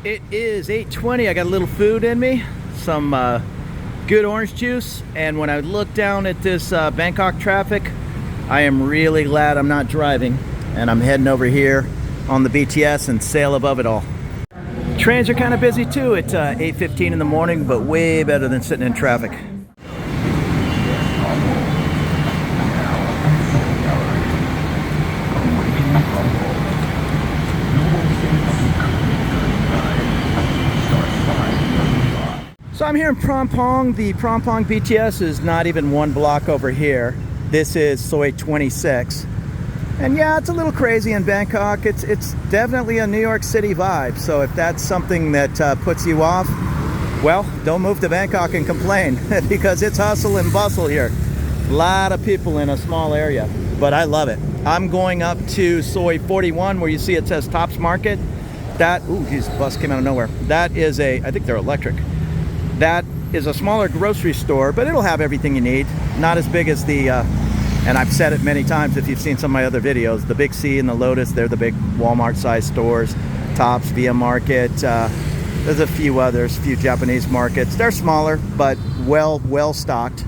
It is 8:20. I got a little food in me, some good orange juice, and when I look down at this Bangkok traffic, I am really glad I'm not driving, and I'm heading over here on the BTS and sail above it all. Trains are kind of busy too. It's 8:15 in the morning, but way better than sitting in traffic. So I'm here in Phrom Phong. The Phrom Phong BTS is not even one block over here. This is Soi 26. And yeah, it's a little crazy in Bangkok. It's definitely a New York City vibe. So if that's something that puts you off, well, don't move to Bangkok and complain because it's hustle and bustle here. A lot of people in a small area, but I love it. I'm going up to Soi 41 where you see it says Tops Market. That, ooh, geez, the bus came out of nowhere. That is I think they're electric. That is a smaller grocery store, but it'll have everything you need. Not as big as the, and I've said it many times if you've seen some of my other videos, the Big C and the Lotus, they're the big Walmart-sized stores. Tops, Via Market, there's a few others, a few Japanese markets. They're smaller, but well stocked.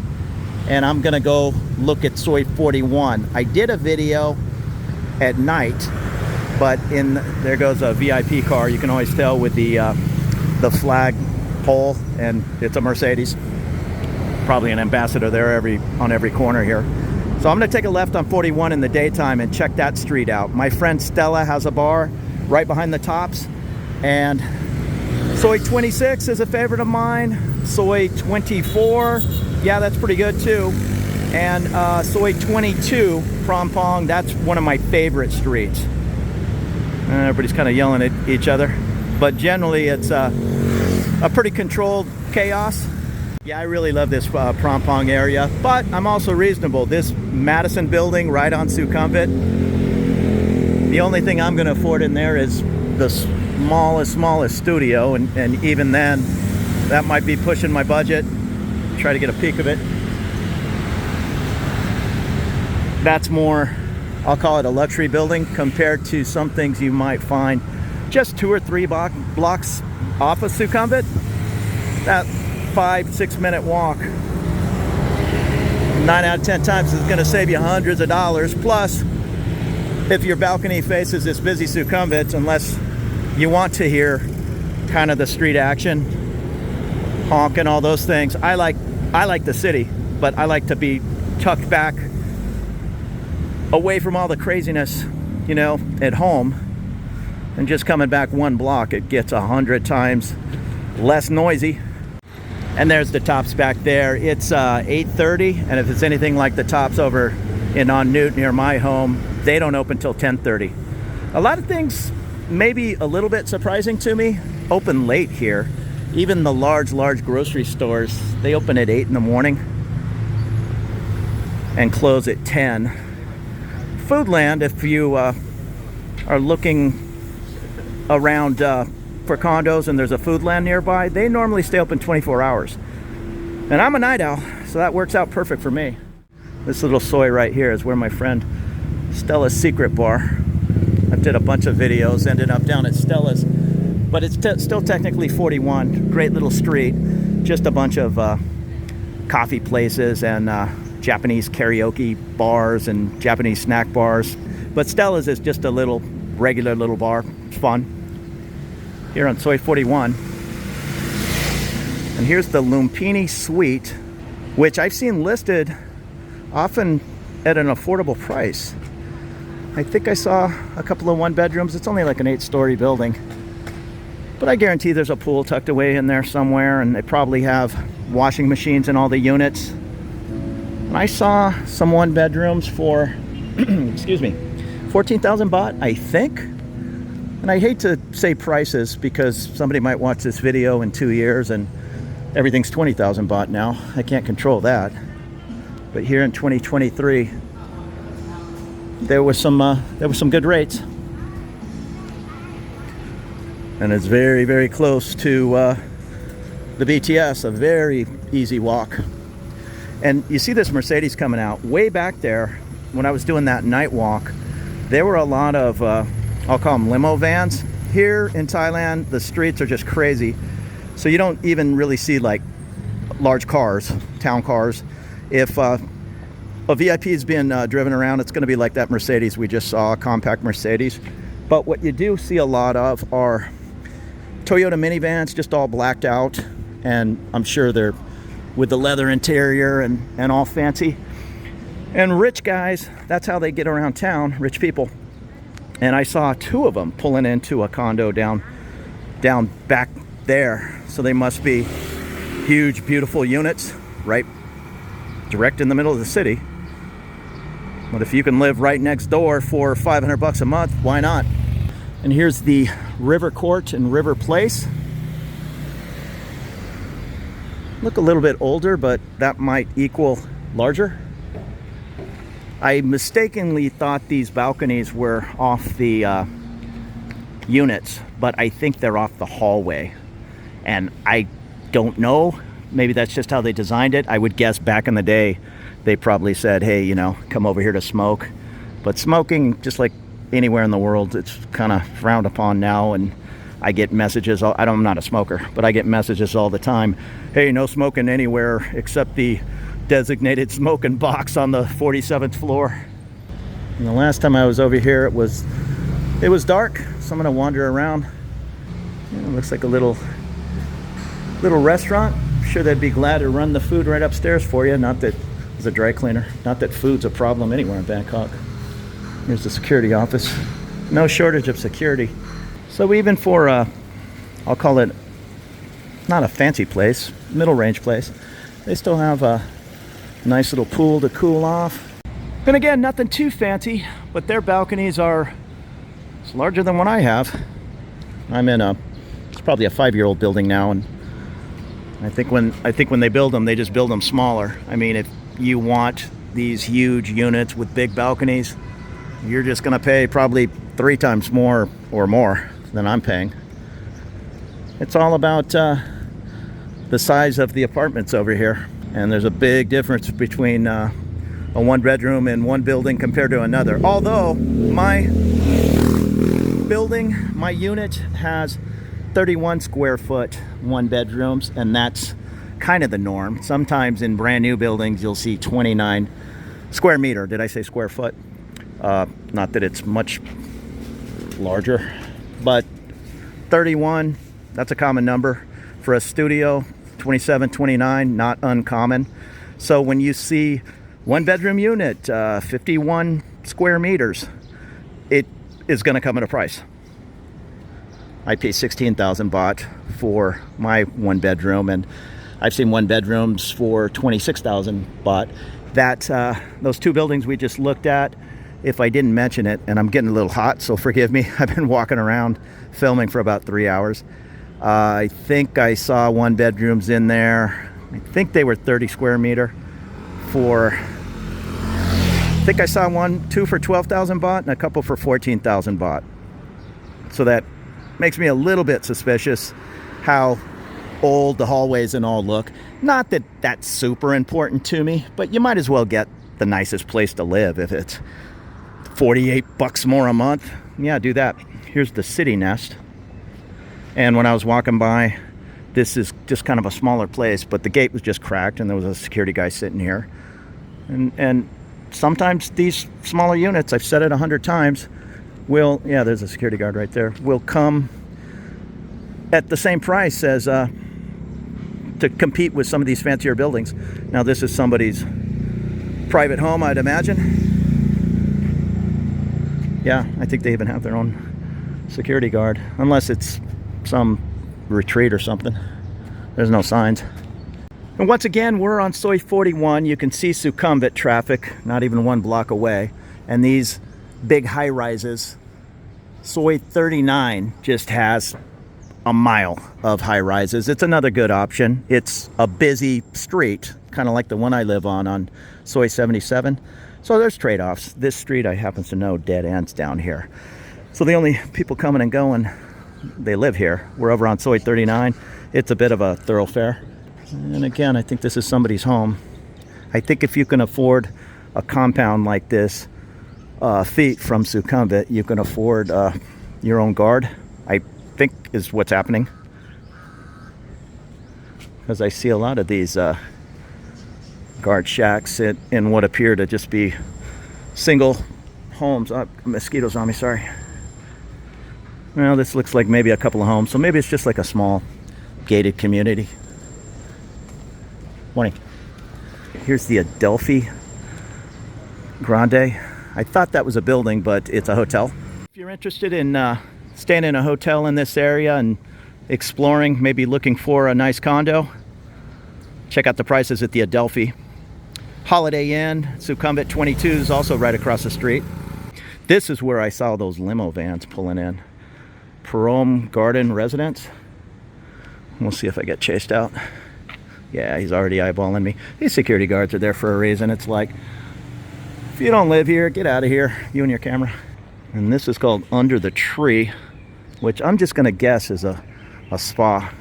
And I'm gonna go look at Soi 41. I did a video at night, but there goes a VIP car. You can always tell with the flag pole, and it's a Mercedes, probably an ambassador there on every corner here. So I'm going to take a left on 41 in the daytime and check that street out. My friend Stella has a bar right behind the Tops, and Soi 26 is a favorite of mine. Soi 24, yeah, that's pretty good too. And Soi 22, Phrom Phong, that's one of my favorite streets. And everybody's kind of yelling at each other, but generally it's a pretty controlled chaos. Yeah, I really love this Phrom Phong area, but I'm also reasonable. This Madison building right on Sukhumvit, the only thing I'm going to afford in there is the smallest studio, and even then, that might be pushing my budget. Try to get a peek of it. That's more, I'll call it a luxury building compared to some things you might find just 2 or 3 blocks off of Sukhumvit. That 5-6 minute walk, 9 out of 10 times is going to save you hundreds of dollars. Plus, if your balcony faces this busy Sukhumvit, unless you want to hear kind of the street action, honk and all those things, I like the city, but I like to be tucked back away from all the craziness, you know, at home. And just coming back 1 block, it gets 100 times less noisy. And there's the Tops back there. It's 8:30, and if it's anything like the Tops over on Newt near my home, they don't open till 10:30. A lot of things maybe a little bit surprising to me open late here. Even the large grocery stores, they open at 8 in the morning and close at 10. Foodland, if you are looking around for condos and there's a Foodland nearby, they normally stay open 24 hours. And I'm a night owl, so that works out perfect for me. This little Soi right here is where my friend Stella's secret bar. I did a bunch of videos, ended up down at Stella's, but it's still technically 41. Great little street, just a bunch of coffee places and Japanese karaoke bars and Japanese snack bars. But Stella's is just a little regular little bar. It's fun. Here on Soi 41. And here's the Lumpini Suite, which I've seen listed often at an affordable price. I think I saw a couple of 1 bedrooms. It's only like an 8-story building, but I guarantee there's a pool tucked away in there somewhere, and they probably have washing machines in all the units. And I saw some 1 bedrooms for excuse me, 14,000 baht, I think. And I hate to say prices because somebody might watch this video in 2 years and everything's 20,000 baht now. I can't control that. But here in 2023, there was some good rates. And it's very close to the BTS, a very easy walk. And you see this Mercedes coming out. Way back there, when I was doing that night walk, there were a lot of I'll call them limo vans, here in Thailand, the streets are just crazy. So you don't even really see like large cars, town cars. If a VIP is being driven around, it's going to be like that Mercedes we just saw, a compact Mercedes. But what you do see a lot of are Toyota minivans, just all blacked out, and I'm sure they're with the leather interior and all fancy. And rich guys, that's how they get around town, rich people. And I saw two of them pulling into a condo down back there. So they must be huge, beautiful units, right direct in the middle of the city. But if you can live right next door for $500 a month, why not? And here's the River Court and River Place. Look a little bit older, but that might equal larger. I mistakenly thought these balconies were off the units, but I think they're off the hallway. And I don't know. Maybe that's just how they designed it. I would guess back in the day, they probably said, hey, you know, come over here to smoke. But smoking, just like anywhere in the world, it's kind of frowned upon now. And I get messages, I'm not a smoker, but I get messages all the time. Hey, no smoking anywhere except the designated smoking box on the 47th floor. And the last time I was over here, it was dark. So I'm gonna wander around. It looks like a little restaurant. I'm sure they'd be glad to run the food right upstairs for you. Not that it's a dry cleaner. Not that food's a problem anywhere in Bangkok. Here's the security office. No shortage of security. So even for, I'll call it not a fancy place, middle range place, they still have a nice little pool to cool off. And again, nothing too fancy, but their balconies are larger than what I have. I'm in it's probably a 5-year-old building now, and I think when they build them, they just build them smaller. I mean, if you want these huge units with big balconies, you're just gonna pay probably 3 times more or more than I'm paying. It's all about the size of the apartments over here, and there's a big difference between a 1-bedroom in one building compared to another. Although my building, my unit has 31 square foot 1-bedrooms, and that's kind of the norm. Sometimes in brand new buildings you'll see 29 square meter. Did I say square foot? Not that it's much larger, but 31, that's a common number. For a studio, 27, 29, not uncommon. So when you see 1-bedroom unit, 51 square meters, it is going to come at a price. I pay 16,000 baht for my 1-bedroom, and I've seen 1-bedrooms for 26,000 baht. That those 2 buildings we just looked at, if I didn't mention it, and I'm getting a little hot, so forgive me. I've been walking around filming for about 3 hours. I think I saw 1-bedrooms in there. I think they were 30 square meter for, I think I saw 2 for 12,000 baht and a couple for 14,000 baht. So that makes me a little bit suspicious how old the hallways and all look. Not that that's super important to me, but you might as well get the nicest place to live. If it's $48 more a month, yeah, do that. Here's the city nest. And when I was walking by, this is just kind of a smaller place, but the gate was just cracked and there was a security guy sitting here. And sometimes these smaller units, I've said it 100 times, will, yeah, there's a security guard right there, will come at the same price as to compete with some of these fancier buildings. Now this is somebody's private home, I'd imagine. Yeah, I think they even have their own security guard, unless it's some retreat or something. There's no signs. And once again, we're on Soi 41. You can see Sukhumvit traffic, not even 1 block away. And these big high rises, Soi 39 just has a mile of high rises. It's another good option. It's a busy street, kind of like the one I live on Soi 77. So there's trade-offs. This street, I happen to know, dead ends down here. So the only people coming and going, they live here. We're over on Soi 39. It's a bit of a thoroughfare. And again, I think this is somebody's home. I think if you can afford a compound like this, feet from Sukhumvit, you can afford your own guard. I think is what's happening. Because I see a lot of these guard shacks in what appear to just be single homes. Oh, mosquitoes on me, sorry. Well, this looks like maybe a couple of homes, so maybe it's just like a small gated community. Morning. Here's the Adelphi Grande. I thought that was a building, but it's a hotel. If you're interested in staying in a hotel in this area and exploring, maybe looking for a nice condo, check out the prices at the Adelphi. Holiday Inn, Sukhumvit 22 is also right across the street. This is where I saw those limo vans pulling in. Perome Garden Residence. We'll see if I get chased out. Yeah, he's already eyeballing me. These security guards are there for a reason. It's like, if you don't live here, get out of here, you and your camera. And this is called Under the Tree, which I'm just gonna guess is a spa.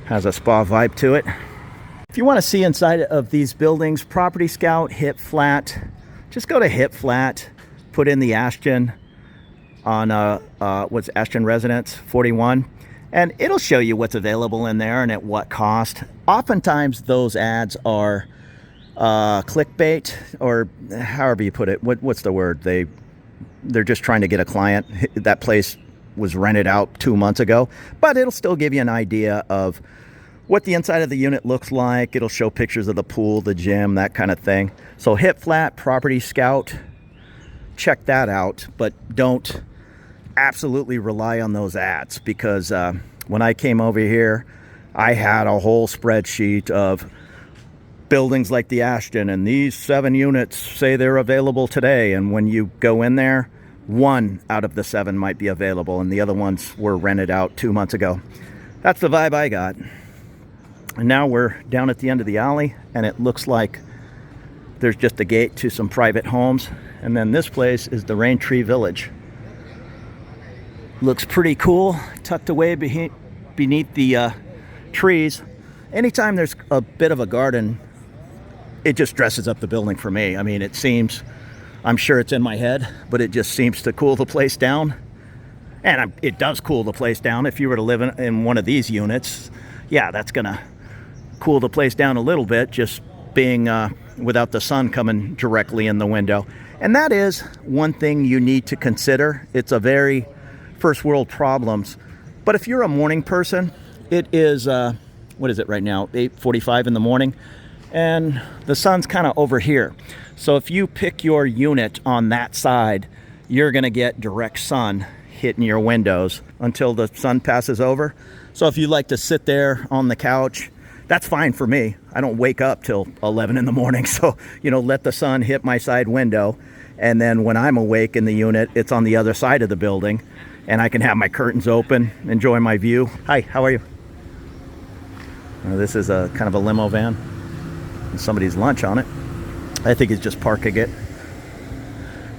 Has a spa vibe to it. If you want to see inside of these buildings, Property Scout, Hip Flat, just go to Hip Flat, put in the Ashton on what's Ashton Residence 41, and it'll show you what's available in there and at what cost. Oftentimes those ads are clickbait, or however you put it. What's the word? They're just trying to get a client. That place was rented out 2 months ago, but it'll still give you an idea of what the inside of the unit looks like. It'll show pictures of the pool, the gym, that kind of thing. So Hip Flat, Property Scout, check that out, but don't absolutely rely on those ads, because when I came over here, I had a whole spreadsheet of buildings like the Ashton, and these 7 units say they're available today, and when you go in there, 1 out of the 7 might be available, and the other ones were rented out 2 months ago. That's the vibe I got. And now we're down at the end of the alley, and it looks like there's just a gate to some private homes. And then this place is the Rain Tree Village. Looks pretty cool, tucked away beneath the trees. Anytime there's a bit of a garden, it just dresses up the building for me. I mean, it seems, I'm sure it's in my head, but it just seems to cool the place down. And it does cool the place down. If you were to live in one of these units, yeah, that's gonna cool the place down a little bit, just being without the sun coming directly in the window. And that is one thing you need to consider. It's a very first world problems. But if you're a morning person, it is, what is it right now? 8:45 in the morning, and the sun's kind of over here. So if you pick your unit on that side, you're gonna get direct sun hitting your windows until the sun passes over. So if you like to sit there on the couch, that's fine for me. I don't wake up till 11 in the morning. So, let the sun hit my side window. And then when I'm awake in the unit, it's on the other side of the building, and I can have my curtains open, enjoy my view. Hi, how are you? This is a kind of a limo van and somebody's lunch on it. I think he's just parking it.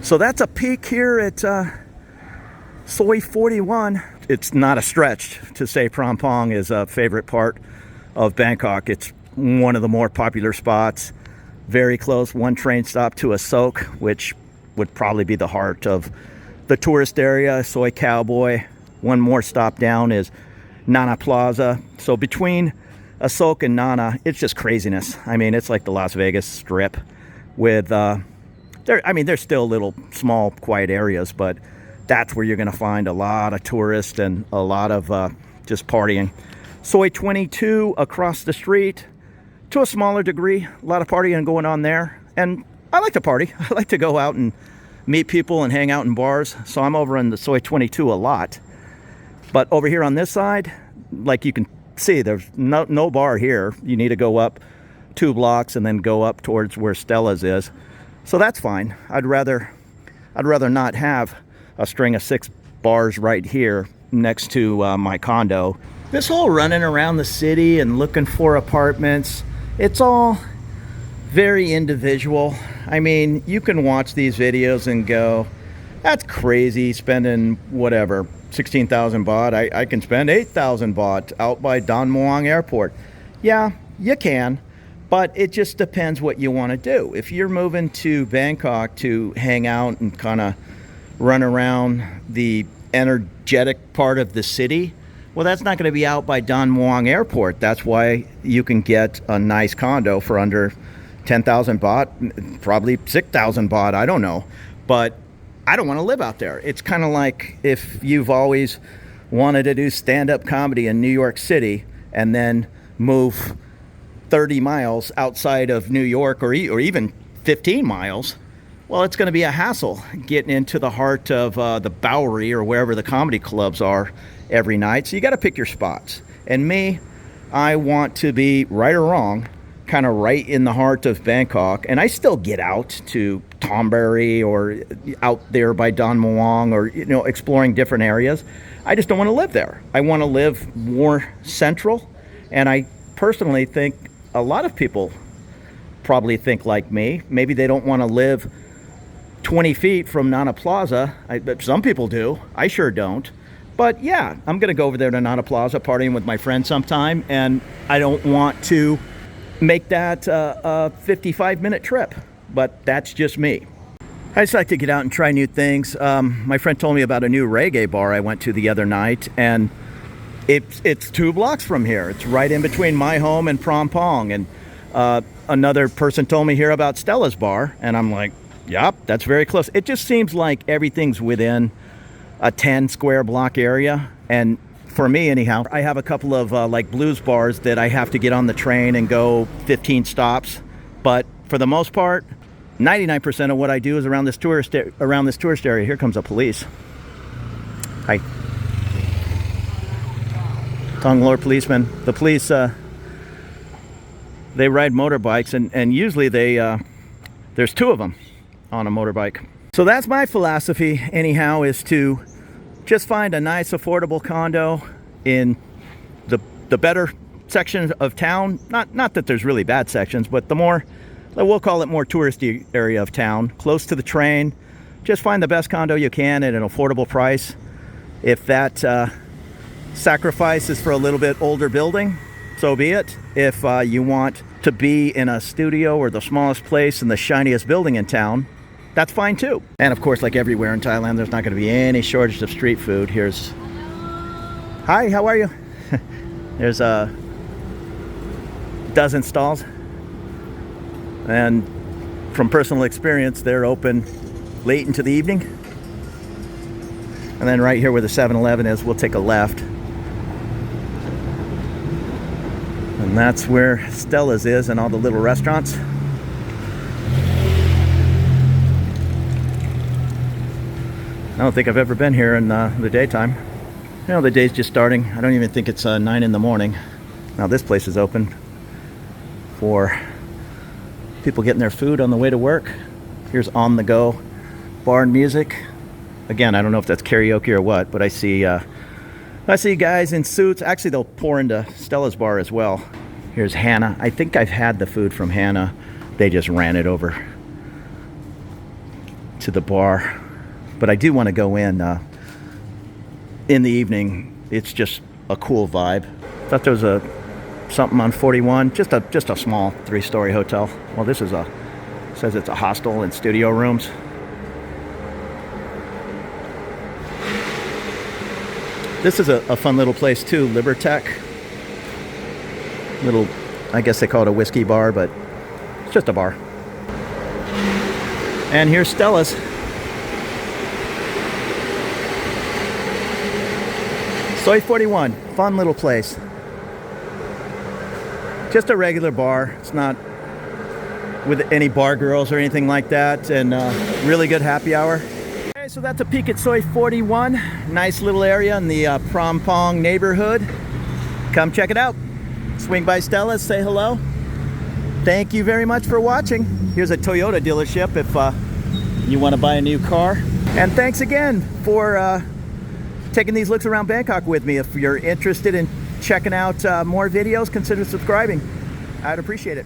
So that's a peek here at Soi 41. It's not a stretch to say Prom Pong is a favorite part of Bangkok. It's one of the more popular spots. Very close, 1 train stop to a soak, which would probably be the heart of the tourist area. Soi Cowboy. 1 more stop down is Nana Plaza. So between Asok and Nana, it's just craziness. I mean, it's like the Las Vegas Strip with there's still little small quiet areas, but that's where you're going to find a lot of tourists and a lot of just partying. Soi 22 across the street, to a smaller degree, a lot of partying going on there. And I like to party. I like to go out and meet people and hang out in bars. So I'm over in the Soi 22 a lot. But over here on this side, like you can see, there's no bar here. You need to go up 2 blocks and then go up towards where Stella's is. So that's fine. I'd rather not have a string of 6 bars right here next to my condo. This whole running around the city and looking for apartments, it's all very individual. I mean, you can watch these videos and go, that's crazy, spending whatever, 16,000 baht. I can spend 8,000 baht out by Don Muang Airport. Yeah, you can, but it just depends what you want to do. If you're moving to Bangkok to hang out and kind of run around the energetic part of the city, well, that's not going to be out by Don Muang Airport. That's why you can get a nice condo for under 10,000 baht, probably 6,000 baht, I don't know. But I don't want to live out there. It's kind of like if you've always wanted to do stand-up comedy in New York City and then move 30 miles outside of New York, or even 15 miles. Well, it's going to be a hassle getting into the heart of the Bowery or wherever the comedy clubs are every night. So you got to pick your spots. And me, I want to be, right or wrong, kind of right in the heart of Bangkok. And I still get out to Thonburi or out there by Don Muang, or, you know, exploring different areas. I just don't want to live there. I want to live more central. And I personally think a lot of people probably think like me. Maybe they don't want to live 20 feet from Nana Plaza. Some people do. I sure don't. But yeah, I'm going to go over there to Nana Plaza, partying with my friends sometime, and I don't want to make that a 55-minute trip. But that's just me. I just like to get out and try new things. My friend told me about a new reggae bar I went to the other night, and it's 2 blocks from here. It's right in between my home and Phrom Phong. And another person told me here about Stella's Bar, and I'm like, yep, that's very close. It just seems like everything's within a 10 square block area. And for me anyhow, I have a couple of like blues bars that I have to get on the train and go 15 stops. But for the most part, 99% of what I do is around this tourist area. Here comes the police. Hi. Tonglor policeman. The police, they ride motorbikes, and usually there's 2 of them on a motorbike. So that's my philosophy anyhow, is to just find a nice affordable condo in the better section of town. Not that there's really bad sections, but the more, we'll call it more touristy area of town, close to the train. Just find the best condo you can at an affordable price. If that sacrifice is for a little bit older building, so be it. If you want to be in a studio or the smallest place in the shiniest building in town, that's fine too. And of course, like everywhere in Thailand, there's not going to be any shortage of street food. Here's, hi, how are you? There's a dozen stalls, and from personal experience, they're open late into the evening. And then right here where the 7-Eleven is, we'll take a left. And that's where Stella's is, and all the little restaurants. I don't think I've ever been here in the daytime. You know, the day's just starting. I don't even think it's 9 in the morning. Now this place is open for people getting their food on the way to work. Here's on the go bar and music. Again, I don't know if that's karaoke or what, but I see guys in suits. Actually, they'll pour into Stella's Bar as well. Here's Hannah. I think I've had the food from Hannah. They just ran it over to the bar. But I do want to go in the evening. It's just a cool vibe. Thought there was something on 41, just a small 3-story hotel. Well, this is says it's a hostel and studio rooms. This is a fun little place too, Libertech. Little, I guess they call it a whiskey bar, but it's just a bar. And here's Stella's. Soi 41, fun little place. Just a regular bar. It's not with any bar girls or anything like that, and really good happy hour. Okay, so that's a peek at Soi 41. Nice little area in the Phrom Phong neighborhood. Come check it out. Swing by Stella's, say hello. Thank you very much for watching. Here's a Toyota dealership if you want to buy a new car. And thanks again for taking these looks around Bangkok with me. If you're interested in checking out more videos, consider subscribing. I'd appreciate it.